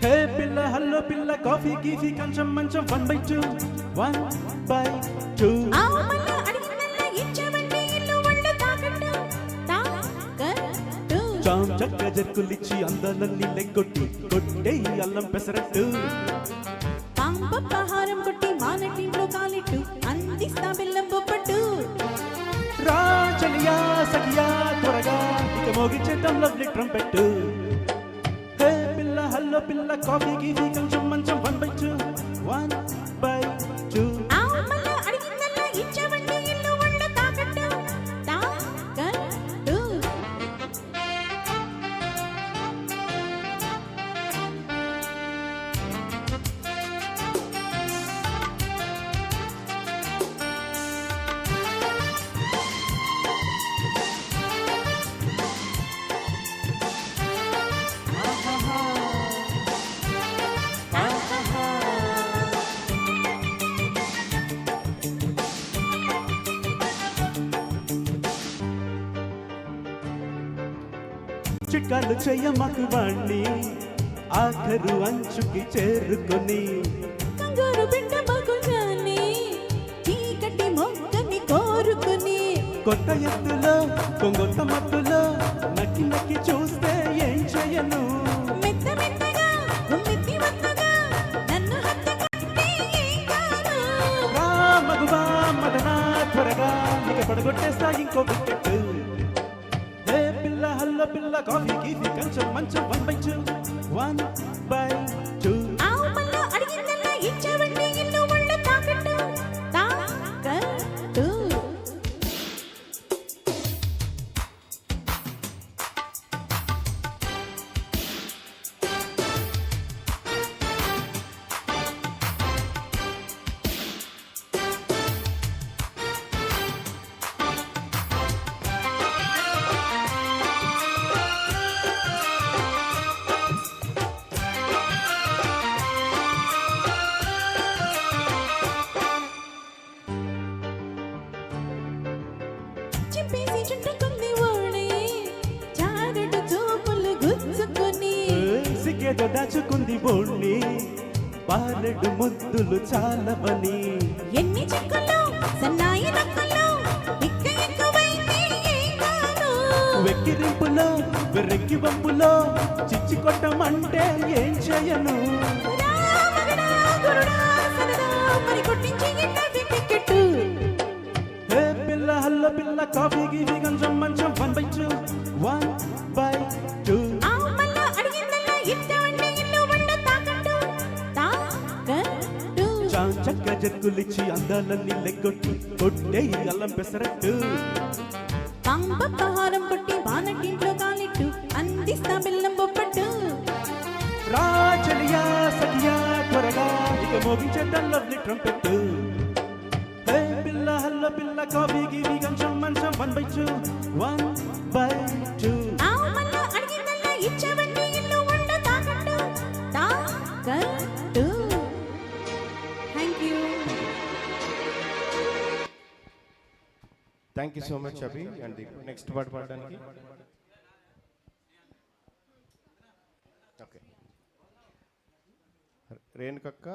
హే పిల్ల హల్లో పిల్ల కాఫీ గీఫీ కంచం మంచం 1/2 1/2 చాం చక్క జర్కులిచ్చి అందాలన్నీ లెగ్గొట్టి కొట్టే అల్లం పెసరట్టు పాంపహారం కొట్టి మానటింట్లో కాలిట్టు అందిస్తా బెల్లం బొప్పట్టు రా చలియా సఖియా త్వరగా ఇక మోగించేద్దాం లవ్లీ ట్రంపెట్టు హే పిల్ల హల్లో పిల్ల కాఫీ గీఫీ కంచం మంచం 1/2 1/2 చిట్కాలు చెయ్యమ్మకు వాణ్ణి ఆఖరు అంచుకి చేరుకొని కంగారు బిడ్డ మగునాని చీకటి మొక్కని కోరుకుని కొత్త ఎత్తులో కొంగొత్త మత్తులో నక్కి నక్కి చూస్తే ఏం చెయ్యను మెత్త మెత్తగా మెత్తి వత్తగా నన్ను హత్తుకుంటే ఏం కాదు రా మగువా మదనా త్వరగా ఇక పడగొట్టేస్తా ఇంకో వికెట్ హే పిల్ల హల్లో పిల్ల కాఫీ గీఫీ కంచం మంచం 1/2 1/2 ఆమల్లో అడిగిందల్లా ఇచ్చావంటే ఇల్లు ఒళ్ళు తాకట్టు తాకట్టు చింపేసి చుట్టుకుంది ఓడి చారుడు చూపులు గుచ్చుకొని సిగ్గేదో దాచుకుంది బోణ్ణి పాలెడు ముద్దులు చాలవని ఎన్ని చెక్కులు సన్నాయి నక్కులు ఇక్క ఎక్కువైతే ఏం కాదు వెక్కిరింపులో వెర్రెక్కి వంపులో చిచ్చి కొట్టమంటే ఏం చేయను రామగడా గురుడా సరదా మరి కొట్టించి ఇట్లా వికెట్టు హే పిల్ల హల్లో పిల్ల కాఫీ గీఫీ కంచం మంచం 1/2 1/2 ఆమల్లో అడిగిందల్లా ఇచ్చావంటే ఇల్లు ఒళ్ళు తాకట్టు తాకట్టు చాం చక్క జర్కులిచ్చి అందాలన్నీ లెగ్గొట్టి కొట్టే అల్లం పెసరట్టు పాంపహారం కొట్టి వానటింట్లో కాలిట్టు అందిస్తా బెల్లం బొప్పట్టు రా చలియా సఖియా త్వరగా ఇక మోగించేద్దాం లవ్లీ ట్రంపెట్టు హే పిల్ల హల్లో పిల్ల కాఫీ గీఫీ కంచం మంచం 1/2 1/2 ఆమల్లో అడిగిందల్లా ఇచ్చావంటే ఇల్లు ఒళ్ళు తాకట్టు తాకట్టు thank you thank you so much Abhi and next పాట పాడడానికి ఓకే రేణుకక్క